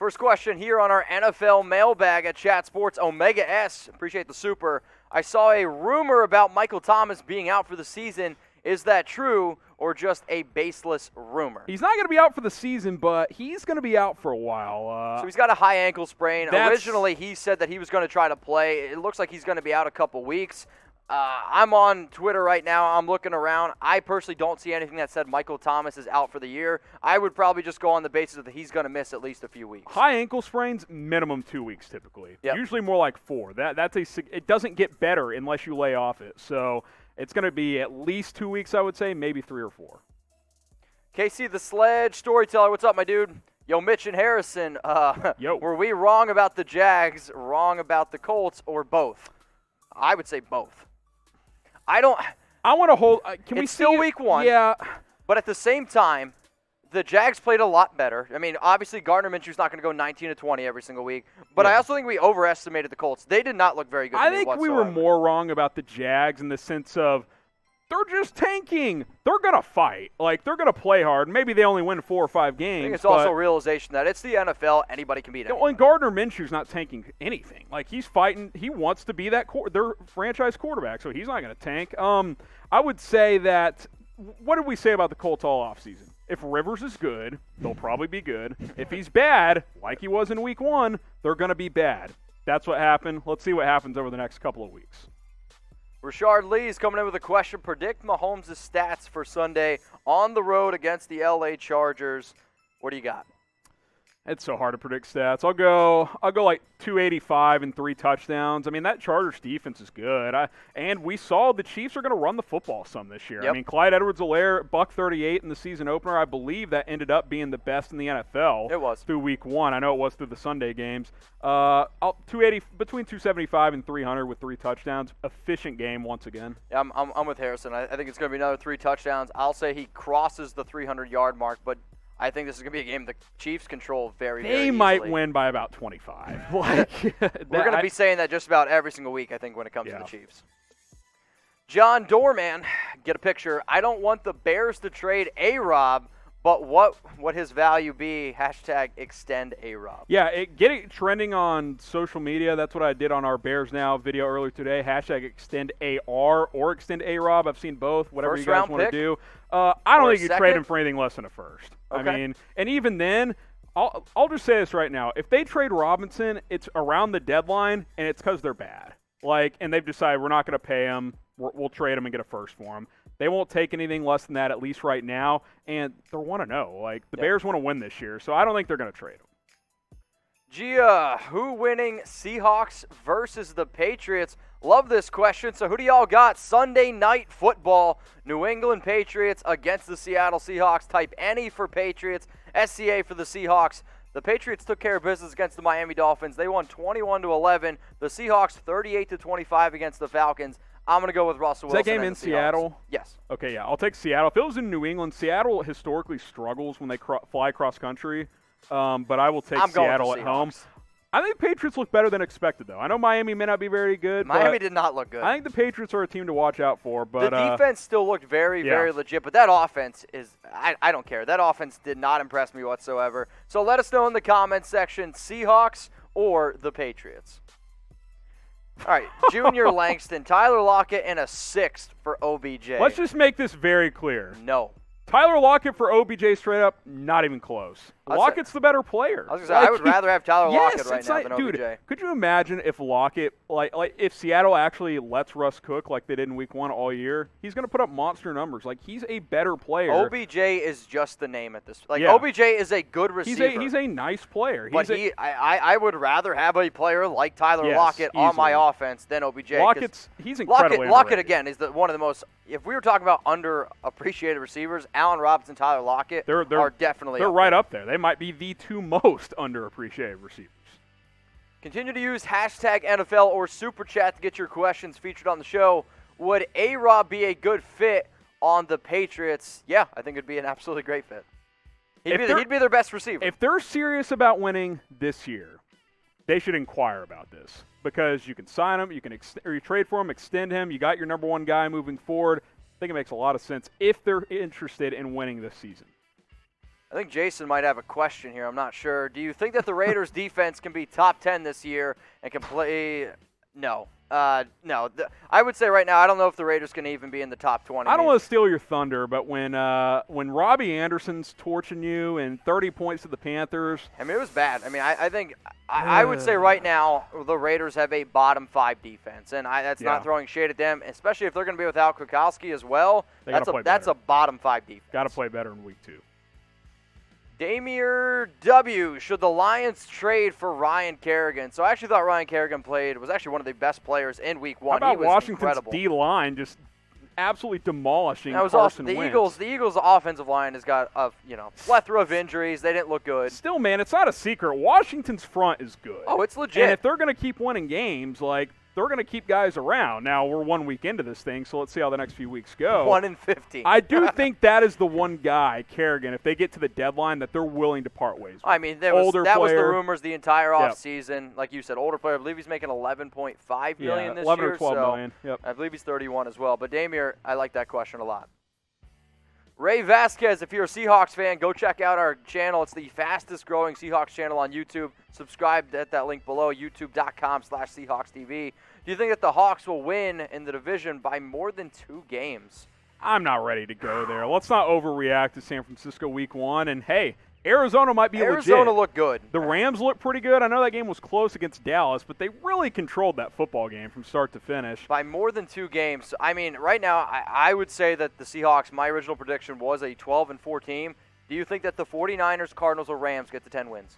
First question here on our NFL mailbag at Chat Sports Omega S. Appreciate the super. I saw a rumor about Michael Thomas being out for the season. Is that true or just a baseless rumor? He's not going to be out for the season, but he's going to be out for a while. So he's got a high ankle sprain. Originally, he said that he was going to try to play. It looks like he's going to be out a couple weeks. I'm on Twitter right now. I'm looking around. I personally don't see anything that said Michael Thomas is out for the year. I would probably just go on the basis that he's going to miss at least a few weeks. High ankle sprains, minimum 2 weeks typically. Yep. Usually more like 4. It doesn't get better unless you lay off it. So it's going to be at least 2 weeks, I would say, maybe 3 or 4. Casey the Sledge Storyteller, what's up, my dude? Yo, Mitch and Harrison, were we wrong about the Jags, wrong about the Colts, or both? I would say both. I want to hold. It's still week 1. Yeah. But at the same time, the Jags played a lot better. I mean, obviously, Gardner Minshew's not going to go 19-20 every single week. But I also think we overestimated the Colts. They did not look very good. I think we were more wrong about the Jags in the sense of they're just tanking. They're going to fight. Like, they're going to play hard. Maybe they only win 4 or 5 games. I think it's also a realization that it's the NFL. Anybody can beat them. And Gardner Minshew's not tanking anything. Like, he's fighting. He wants to be their franchise quarterback, so he's not going to tank. I would say that – what did we say about the Colts all offseason? If Rivers is good, they'll probably be good. If he's bad, like he was in week 1, they're going to be bad. That's what happened. Let's see what happens over the next couple of weeks. Rashard Lee is coming in with a question. Predict Mahomes' stats for Sunday on the road against the LA Chargers. What do you got? It's so hard to predict stats. I'll go like 285 and 3 touchdowns. I mean, that Chargers defense is good. And we saw the Chiefs are going to run the football some this year. Yep. I mean, Clyde Edwards-Helaire, $138 in the season opener. I believe that ended up being the best in the NFL. It was. Through week 1. I know it was through the Sunday games. 280 between 275 and 300 with 3 touchdowns. Efficient game once again. Yeah, I'm with Harrison. I think it's going to be another 3 touchdowns. I'll say he crosses the 300-yard mark, but I think this is going to be a game the Chiefs control very easily. They might win by about 25. We're going to be saying that just about every single week, I think, when it comes to the Chiefs. John Dorman, get a picture. I don't want the Bears to trade A-Rob, but what would his value be? Hashtag extend A-Rob. Yeah, get it trending on social media. That's what I did on our Bears Now video earlier today. Hashtag extend AR or extend A-Rob. I've seen both, whatever you guys want to do. I don't think you trade him for anything less than a first. Okay. I mean, and even then, I'll just say this right now. If they trade Robinson, it's around the deadline, and it's because they're bad. And they've decided we're not going to pay him. We'll trade him and get a first for him. They won't take anything less than that, at least right now, and they're 1-0. The Bears want to win this year, so I don't think they're going to trade him. Gia, who winning, Seahawks versus the Patriots? Love this question. So who do y'all got? Sunday Night Football, New England Patriots against the Seattle Seahawks. Type any for Patriots, SCA for the Seahawks. The Patriots took care of business against the Miami Dolphins. They won 21-11. The Seahawks 38-25 against the Falcons. I'm going to go with Russell Wilson. Is that game in Seattle? Yes. Okay, yeah, I'll take Seattle. If it was in New England, Seattle historically struggles when they fly cross-country, but I will take Seattle at home. I think the Patriots look better than expected, though. I know Miami may not be very good. Miami did not look good. I think the Patriots are a team to watch out for. But the defense still looked very, very legit, but that offense is – I don't care. That offense did not impress me whatsoever. So let us know in the comments section, Seahawks or the Patriots. All right, Junior Langston, Tyler Lockett, and a 6th for OBJ. Let's just make this very clear. No. Tyler Lockett for OBJ straight up, not even close. Lockett's the better player. I was gonna say, I would rather have Tyler Lockett right now than dude, OBJ. Could you imagine if Lockett, if Seattle actually lets Russ cook like they did in week 1 all year? He's going to put up monster numbers. He's a better player. OBJ is just the name at this. OBJ is a good receiver. He's a nice player. I would rather have a player like Tyler Lockett on my offense than OBJ. He's incredibly Lockett again is one of the most. If we were talking about underappreciated receivers, Allen Robinson, Tyler Lockett are definitely. They're right up there. They might be the 2 most underappreciated receivers. Continue to use hashtag NFL or Super Chat to get your questions featured on the show. Would A-Rob be a good fit on the Patriots? Yeah, I think it'd be an absolutely great fit. He'd be their best receiver. If they're serious about winning this year, they should inquire about this because you can sign him, you trade for him, extend him. You got your number 1 guy moving forward. I think it makes a lot of sense if they're interested in winning this season. I think Jason might have a question here. I'm not sure. Do you think that the Raiders' defense can be top 10 this year and can play? No. No. I would say right now, I don't know if the Raiders can even be in the top 20. I don't want to steal your thunder, but when Robbie Anderson's torching you and 30 points to the Panthers. I mean, it was bad. I mean, I think I would say right now the Raiders have a bottom 5 defense, and that's not throwing shade at them, especially if they're going to be without Kukowski as well. That's a bottom 5 defense. Got to play better in week 2. Damier W. Should the Lions trade for Ryan Kerrigan? So I actually thought Ryan Kerrigan was actually one of the best players in week 1. How about he was Washington's incredible. D-line just absolutely demolishing That was Carson awesome. Wentz. The Eagles' offensive line has got a plethora of injuries. They didn't look good. Still, man, it's not a secret. Washington's front is good. Oh, it's legit. And if they're going to keep winning games, they're going to keep guys around. Now, we're 1 week into this thing, so let's see how the next few weeks go. 1-15. I do think that is the one guy, Kerrigan, if they get to the deadline, that they're willing to part ways with. I mean, that was the rumors the entire offseason. Like you said, older player. I believe he's making $11.5 million this 11 year. or 12 million. Yep. I believe he's 31 as well. But Damier, I like that question a lot. Ray Vasquez, if you're a Seahawks fan, go check out our channel. It's the fastest growing Seahawks channel on YouTube. Subscribe at that link below, youtube.com/SeahawksTV. Do you think that the Hawks will win in the division by more than 2 games? I'm not ready to go there. Let's not overreact to San Francisco week 1. And, hey, Arizona might be legit. Arizona looked good. The Rams look pretty good. I know that game was close against Dallas, but they really controlled that football game from start to finish. By more than 2 games. I mean, right now, I would say that the Seahawks, my original prediction was a 12-4 team. Do you think that the 49ers, Cardinals, or Rams get to 10 wins?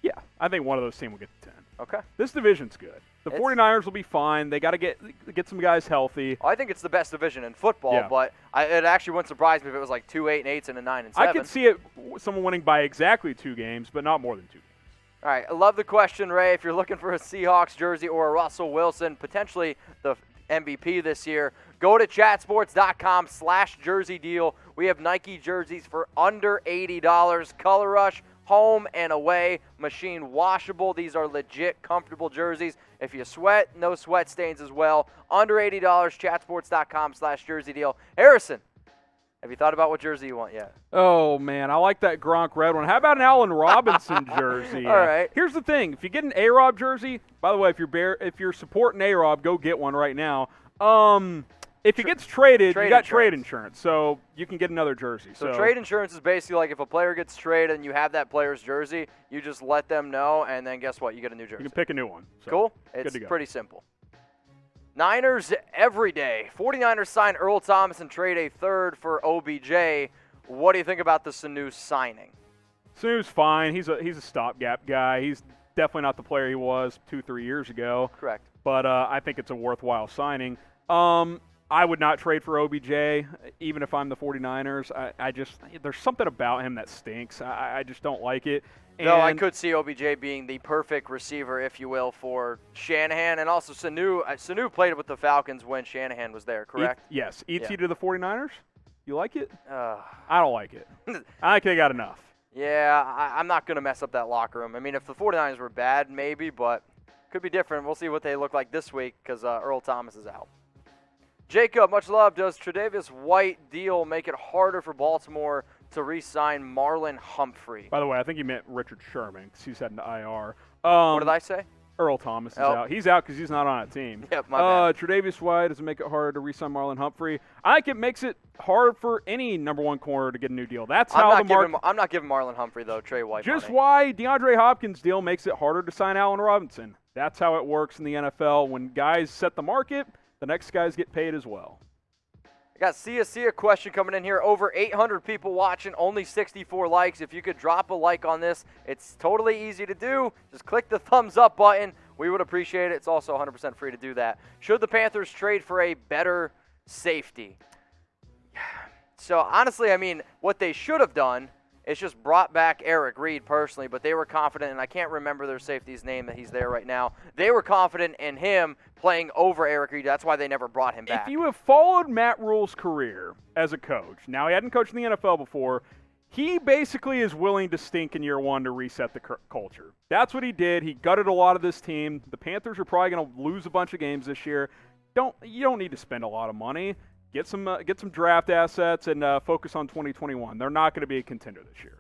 Yeah, I think one of those teams will get to 10. Okay. This division's good. The 49ers will be fine. They got to get some guys healthy. I think it's the best division in football, but it actually wouldn't surprise me if it was like 2 8-8s and a 9-7. I could see it someone winning by exactly 2 games, but not more than 2 games. All right, I love the question, Ray. If you're looking for a Seahawks jersey or a Russell Wilson, potentially the MVP this year, go to chatsports.com/jersey deal. We have Nike jerseys for under $80. Color Rush, home and away, machine washable. These are legit, comfortable jerseys. If you sweat, no sweat stains as well. Under $80, chatsports.com/jersey deal. Harrison, have you thought about what jersey you want yet? Oh, man, I like that Gronk red one. How about an Allen Robinson jersey? All right. Here's the thing. If you get an A-Rob jersey, by the way, if you're supporting A-Rob, go get one right now. If he gets traded, you got trade insurance, so you can get another jersey. So trade insurance is basically like if a player gets traded and you have that player's jersey, you just let them know, and then guess what? You get a new jersey. You can pick a new one. So cool? It's pretty simple. Niners every day. 49ers sign Earl Thomas and trade a third for OBJ. What do you think about the Sanu signing? Sanu's fine. He's a stopgap guy. He's definitely not the player he was 2-3 years ago. Correct. But I think it's a worthwhile signing. I would not trade for OBJ, even if I'm the 49ers. There's something about him that stinks. I just don't like it. No, I could see OBJ being the perfect receiver, if you will, for Shanahan. And also Sanu. Sanu played with the Falcons when Shanahan was there, correct? Yes. ET to the 49ers? You like it? I don't like it. I think they got enough. Yeah, I'm not going to mess up that locker room. I mean, if the 49ers were bad, maybe, but could be different. We'll see what they look like this week because Earl Thomas is out. Jacob, much love. Does Tre'Davious White deal make it harder for Baltimore to re-sign Marlon Humphrey? By the way, I think he meant Richard Sherman because he's heading to IR. What did I say? Earl Thomas is out. He's out because he's not on a team. Yep, my bad. Tre'Davious White, does it make it harder to re-sign Marlon Humphrey? I think it makes it hard for any number 1 corner to get a new deal. That's how I'm not giving Marlon Humphrey, though, Trey White Just money. why DeAndre Hopkins' deal makes it harder to sign Allen Robinson. That's how it works in the NFL. When guys set the market, the next guys get paid as well. I got Sia question coming in here. Over 800 people watching, only 64 likes. If you could drop a like on this, it's totally easy to do. Just click the thumbs up button. We would appreciate it. It's also 100% free to do that. Should the Panthers trade for a better safety? So, honestly, I mean, what they should have done is just brought back Eric Reed personally, but they were confident, and I can't remember their safety's name that he's there right now. They were confident in him playing over Eric Reed. That's why they never brought him back. If you have followed Matt Rule's career as a coach, now he hadn't coached in the NFL before, he basically is willing to stink in year 1 to reset the culture. That's what he did. He gutted a lot of this team. The Panthers are probably going to lose a bunch of games this year. You don't need to spend a lot of money. get some draft assets and focus on 2021. They're not going to be a contender this year.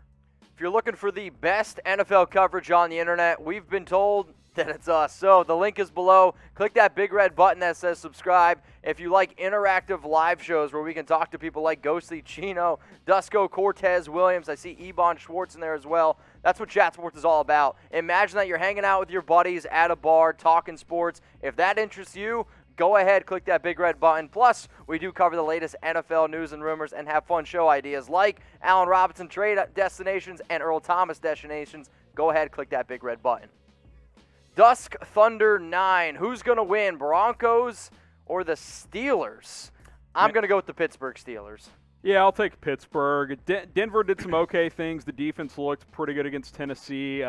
If you're looking for the best NFL coverage on the internet, we've been told that it's us. So the link is below. Click that big red button that says subscribe. If you like interactive live shows where we can talk to people like Ghostly Chino, Dusko Cortez Williams, I see Ebon Schwartz in there as well. That's what Chat Sports is all about. Imagine that you're hanging out with your buddies at a bar talking sports. If that interests you, go ahead, click that big red button. Plus, we do cover the latest NFL news and rumors and have fun show ideas like Allen Robinson trade destinations and Earl Thomas destinations. Go ahead, click that big red button. Dusk Thunder 9. Who's going to win, Broncos or the Steelers? I'm going to go with the Pittsburgh Steelers. Yeah, I'll take Pittsburgh. Denver did some okay things. The defense looked pretty good against Tennessee.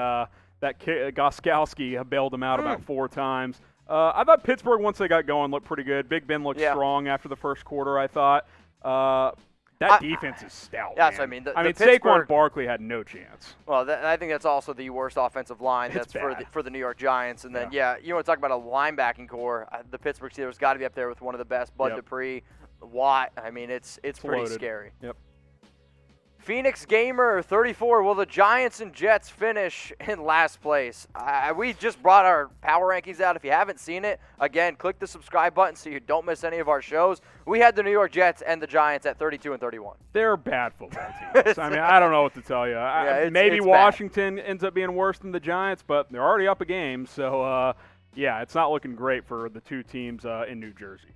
Gostkowski bailed them out about 4 times. I thought Pittsburgh, once they got going, looked pretty good. Big Ben looked strong after the first quarter, I thought. That defense is stout. That's what I mean. Saquon Barkley had no chance. Well, I think that's also the worst offensive line It's bad. for the New York Giants. And then, you want to talk about a linebacking core, the Pittsburgh Steelers got to be up there with one of the best. Bud Dupree, Watt. I mean, it's pretty scary. Yep. Phoenix Gamer 34. Will the Giants and Jets finish in last place? We just brought our power rankings out. If you haven't seen it, again, click the subscribe button so you don't miss any of our shows. We had the New York Jets and the Giants at 32 and 31. They're bad football teams. I mean, I don't know what to tell you. Maybe Washington ends up being worse than the Giants, but they're already up a game. So, it's not looking great for the two teams in New Jersey.